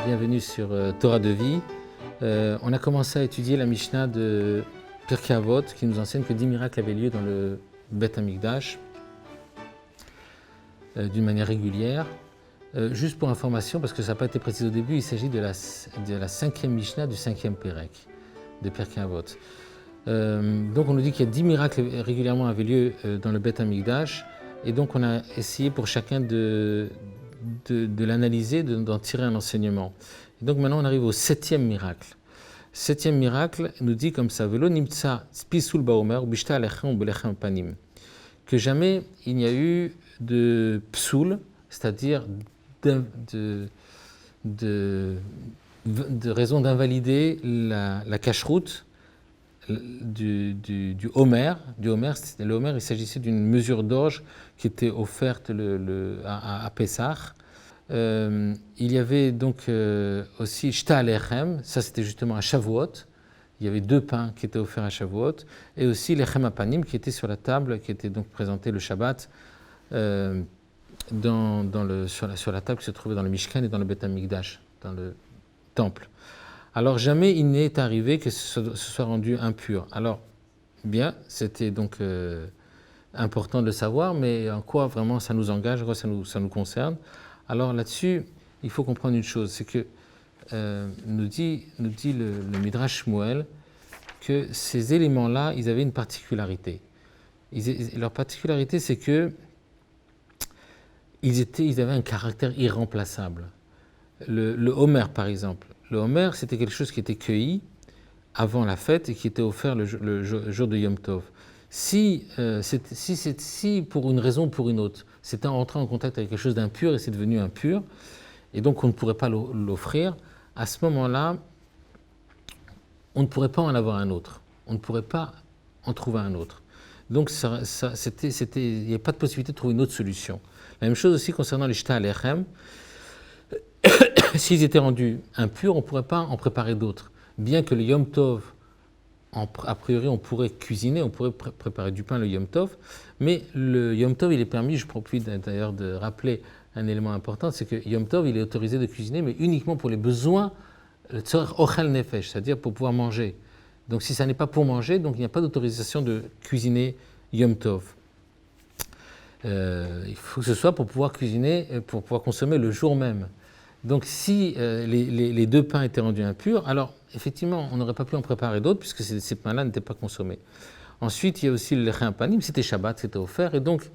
bienvenue sur Torah de vie. On a commencé à étudier la Mishnah de Pirkei Avot qui nous enseigne que 10 miracles avaient lieu dans le Beth Amikdash d'une manière régulière. Juste pour information, parce que ça n'a pas été précisé au début, il s'agit de la 5e Mishnah du 5e Pérek de Pirkei Avot. Donc on nous dit qu'il y a 10 miracles régulièrement avaient lieu dans le Beth Amikdash, et donc on a essayé pour chacun de l'analyser, d'en tirer un enseignement. Et donc maintenant on arrive au 7e miracle. 7e miracle nous dit comme ça, Velo nimtsa spisul baomer bishta alechem belechem panim, que jamais il n'y a eu de psoul, c'est-à-dire de raison d'invalider la cacheroute du homer. Le homer, il s'agissait d'une mesure d'orge qui était offerte à Pessah. Il y avait donc aussi Shta Alechem, ça c'était justement à Shavuot. Il y avait 2 pains qui étaient offerts à Shavuot, et aussi Lechem Apanim qui était sur la table, qui était donc présenté le Shabbat sur la table qui se trouvait dans le Mishkan et dans le Beth Amikdash, dans le temple. Alors jamais il n'est arrivé que ce soit rendu impur. Alors bien, c'était donc important de le savoir, mais en quoi vraiment ça nous engage, en quoi ça nous concerne. Alors là-dessus, il faut comprendre une chose, c'est que nous dit le Midrash Shmuel que ces éléments-là, ils avaient une particularité. Leur particularité, c'est que ils avaient un caractère irremplaçable. Le homer, par exemple. Le homer, c'était quelque chose qui était cueilli avant la fête et qui était offert le jour de Yom Tov. Si pour une raison ou pour une autre, c'était entré en contact avec quelque chose d'impur et c'est devenu impur, et donc on ne pourrait pas l'offrir, à ce moment-là, on ne pourrait pas en avoir un autre. On ne pourrait pas en trouver un autre. Donc il n'y a pas de possibilité de trouver une autre solution. La même chose aussi concernant les Shta Alechem. S'ils étaient rendus impurs, on ne pourrait pas en préparer d'autres. Bien que le Yom Tov, a priori, on pourrait cuisiner, on pourrait préparer du pain le Yom Tov, mais le Yom Tov, il est permis, je profite d'ailleurs de rappeler un élément important, c'est que Yom Tov, il est autorisé de cuisiner, mais uniquement pour les besoins, le tzorech ochel nefesh, c'est-à-dire pour pouvoir manger. Donc si ça n'est pas pour manger, donc il n'y a pas d'autorisation de cuisiner Yom Tov. Il faut que ce soit pour pouvoir cuisiner, pour pouvoir consommer le jour même. Donc si les 2 pains étaient rendus impurs, alors effectivement on n'aurait pas pu en préparer d'autres puisque ces pains-là n'étaient pas consommés. Ensuite il y a aussi le lechem panim, c'était Shabbat, c'était offert, et donc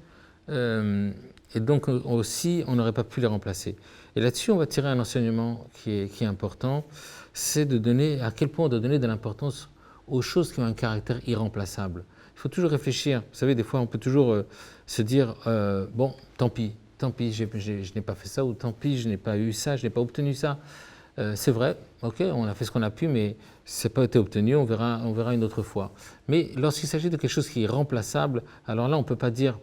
aussi on n'aurait pas pu les remplacer. Et là-dessus on va tirer un enseignement qui est important, c'est de donner, à quel point on doit donner de l'importance aux choses qui ont un caractère irremplaçable. Il faut toujours réfléchir, vous savez, des fois on peut toujours se dire bon, tant pis, je n'ai pas fait ça, ou tant pis, je n'ai pas eu ça, je n'ai pas obtenu ça. C'est vrai, ok, on a fait ce qu'on a pu, mais ça n'a pas été obtenu, on verra une autre fois. Mais lorsqu'il s'agit de quelque chose qui est remplaçable, alors là, on ne peut pas dire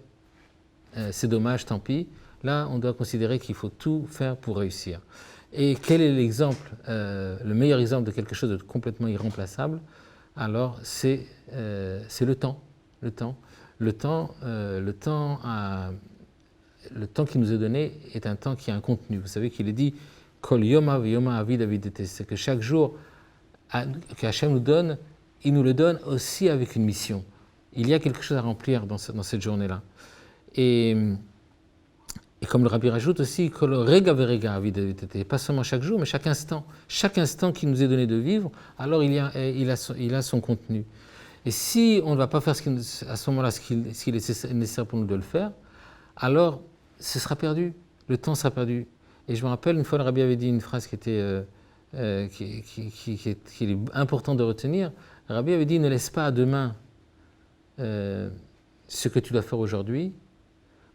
c'est dommage, tant pis. Là, on doit considérer qu'il faut tout faire pour réussir. Et quel est l'exemple, le meilleur exemple de quelque chose de complètement irremplaçable? Alors, c'est le temps. Le temps qui nous est donné est un temps qui a un contenu. Vous savez qu'il est dit Kol yoma v'yoma avid avidete, c'est que chaque jour qu'Hachem nous donne, il nous le donne aussi avec une mission. Il y a quelque chose à remplir dans cette journée-là. Et comme le Rabbi rajoute aussi Kol rega verega avid avidete, pas seulement chaque jour, mais chaque instant qui nous est donné de vivre, alors il a son contenu. Et si on ne va pas faire à ce moment-là ce qu'il est nécessaire pour nous de le faire, alors ce sera perdu, le temps sera perdu. Et je me rappelle, une fois le Rabbi avait dit une phrase qui est importante de retenir. Le Rabbi avait dit, ne laisse pas à demain ce que tu dois faire aujourd'hui,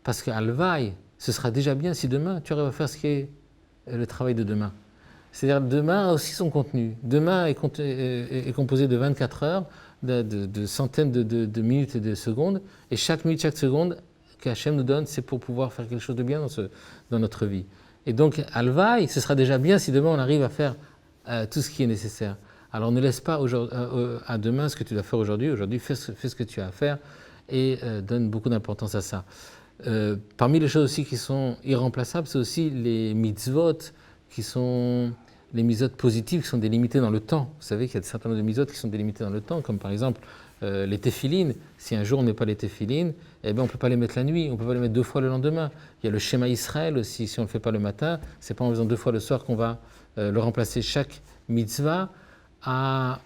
parce qu'alvaï, ce sera déjà bien si demain tu arrives à faire ce qui est le travail de demain. C'est-à-dire demain a aussi son contenu. Demain est composé de 24 heures, de centaines de minutes et de secondes, et chaque minute, chaque seconde qu'Hachem nous donne, c'est pour pouvoir faire quelque chose de bien dans notre vie. Et donc, Alvaï, ce sera déjà bien si demain on arrive à faire tout ce qui est nécessaire. Alors ne laisse pas à demain ce que tu dois faire aujourd'hui. Aujourd'hui, fais ce que tu as à faire et donne beaucoup d'importance à ça. Parmi les choses aussi qui sont irremplaçables, c'est aussi les mitzvot qui sont les mitzvot positives qui sont délimitées dans le temps. Vous savez qu'il y a un certain nombre de mitzvot qui sont délimitées dans le temps, comme par exemple les téphilines. Si un jour on ne met pas les téphilines, eh bien on ne peut pas les mettre la nuit, on ne peut pas les mettre 2 fois le lendemain. Il y a le schéma Israël aussi, si on ne le fait pas le matin, c'est pas en faisant 2 fois le soir qu'on va le remplacer. Chaque mitzvah a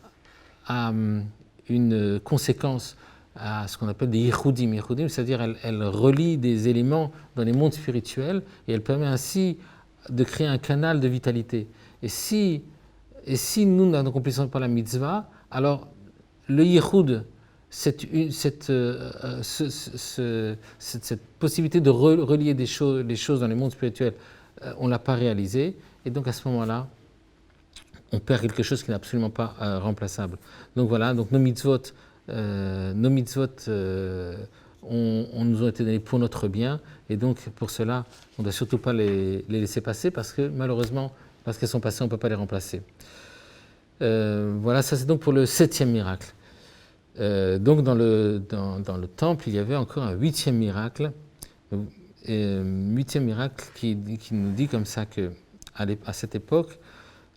une conséquence à ce qu'on appelle des yichudim. Yichudim, c'est-à-dire elle relie des éléments dans les mondes spirituels et elle permet ainsi de créer un canal de vitalité. Et si nous n'accomplissons pas la mitzvah, alors le yichud, cette possibilité de relier les choses dans les mondes spirituels, on ne l'a pas réalisé. Et donc à ce moment-là, on perd quelque chose qui n'est absolument pas remplaçable. Donc voilà, donc nos mitzvot nous ont été donnés pour notre bien, et donc pour cela, on ne doit surtout pas les laisser passer, parce que malheureusement, parce qu'elles sont passées, on ne peut pas les remplacer. Voilà, ça c'est donc pour le 7e miracle. Donc dans le temple, il y avait encore un 8e miracle, qui nous dit comme ça que à cette époque,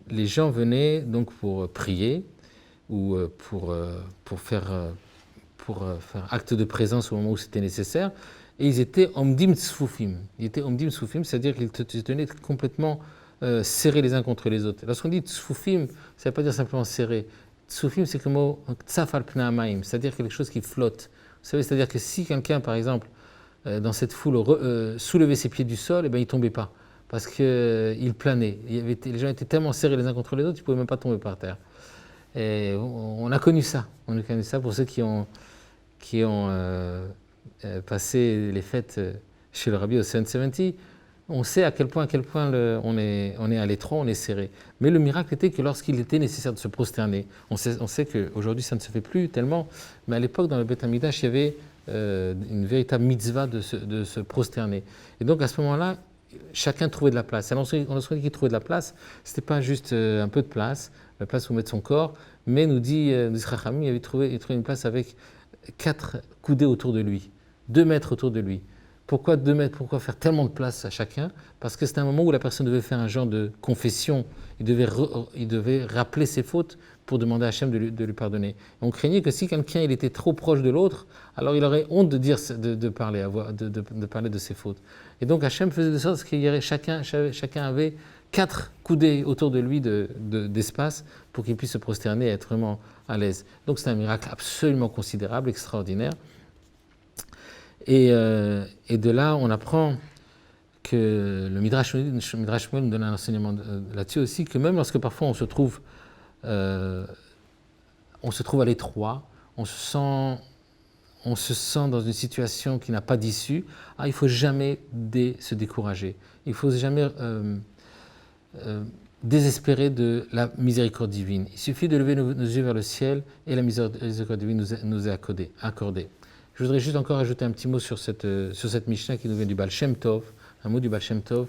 les gens venaient donc pour prier ou pour faire acte de présence au moment où c'était nécessaire, et ils étaient omdim tzfufim. Ils étaient omdim tzfufim, c'est-à-dire qu'ils se tenaient complètement serrés les uns contre les autres. Lorsqu'on dit tzfufim, ça ne veut pas dire simplement serré. Tzfufim, c'est le mot tzaf al pnei hamayim, c'est-à-dire quelque chose qui flotte. Vous savez, c'est-à-dire que si quelqu'un, par exemple, dans cette foule, soulevait ses pieds du sol, eh bien, il ne tombait pas, parce qu'il planait. Les gens étaient tellement serrés les uns contre les autres, ils ne pouvaient même pas tomber par terre. Et on a connu ça. On a connu ça pour ceux qui ont passé les fêtes chez le Rabbi au 770. On sait à quel point on est à l'étroit, on est serré. Mais le miracle était que lorsqu'il était nécessaire de se prosterner, on sait qu'aujourd'hui ça ne se fait plus tellement, mais à l'époque dans le Beth Amikdash, il y avait une véritable mitzvah de se prosterner. Et donc à ce moment-là, chacun trouvait de la place. Alors on a dit qu'il trouvait de la place, ce n'était pas juste un peu de place, la place où mettre son corps, mais nous dit Chachamim, il avait trouvé une place avec 4 coudées autour de lui, 2 mètres autour de lui. Pourquoi 2 mètres? Pourquoi faire tellement de place à chacun? Parce que c'était un moment où la personne devait faire un genre de confession, il devait rappeler ses fautes pour demander à Hachem de lui pardonner. Et on craignait que si quelqu'un il était trop proche de l'autre, alors il aurait honte de parler de ses fautes. Et donc Hachem faisait de sorte qu'il y aurait chacun avait 4 coudées autour de lui d'espace pour qu'il puisse se prosterner et être vraiment à l'aise. Donc c'est un miracle absolument considérable, extraordinaire. Et de là, on apprend que le Midrash Shmuel nous donne un enseignement là-dessus aussi, que même lorsque parfois on se trouve à l'étroit, on se sent dans une situation qui n'a pas d'issue, il ne faut jamais se décourager. Il ne faut jamais désespérer de la miséricorde divine. Il suffit de lever nos yeux vers le ciel et la miséricorde divine nous est accordée. Je voudrais juste encore ajouter un petit mot sur cette Mishnah qui nous vient du Baal Shem Tov, un mot du Baal Shem Tov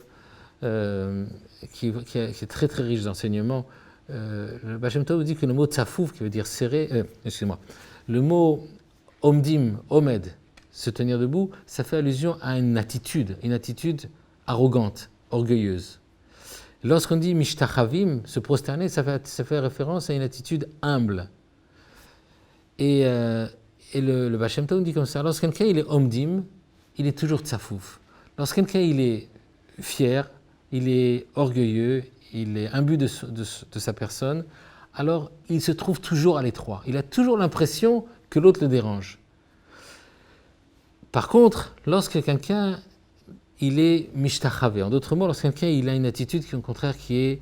qui est très très riche d'enseignements. Le Baal Shem Tov dit que le mot tzafouf, qui veut dire serré, le mot omdim, omed, se tenir debout, ça fait allusion à une attitude arrogante, orgueilleuse. Lorsqu'on dit mishtachavim, se prosterner, ça fait référence à une attitude humble. Et le Baal Shem Tov dit comme ça, lorsque quelqu'un il est omdim, il est toujours tzafouf. Lorsque quelqu'un il est fier, il est orgueilleux, il est imbu de sa personne, alors il se trouve toujours à l'étroit. Il a toujours l'impression que l'autre le dérange. Par contre, lorsque quelqu'un il est mishtachavé, en d'autres mots, lorsque quelqu'un il a une attitude qui, au contraire, qui est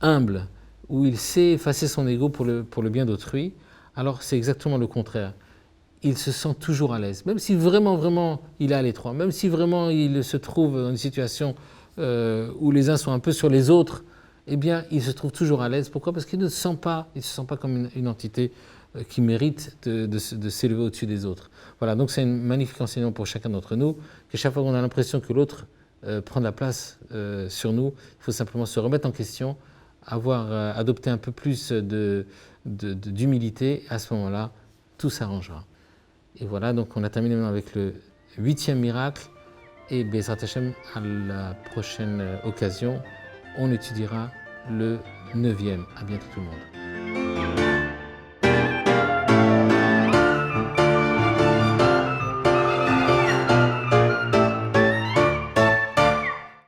humble, où il sait effacer son ego pour le bien d'autrui, alors c'est exactement le contraire. Il se sent toujours à l'aise, même si vraiment, vraiment il est à l'étroit, même si vraiment il se trouve dans une situation où les uns sont un peu sur les autres, eh bien il se trouve toujours à l'aise. Pourquoi? Parce qu'il ne se sent pas comme une entité qui mérite de s'élever au-dessus des autres. Voilà, donc c'est un magnifique enseignement pour chacun d'entre nous, que chaque fois qu'on a l'impression que l'autre prend de la place sur nous, il faut simplement se remettre en question, adopter un peu plus d'humilité, à ce moment-là, tout s'arrangera. Et voilà, donc on a terminé maintenant avec le 8e miracle, et Bezrat Hashem, à la prochaine occasion, on étudiera le 9e. À bientôt tout le monde.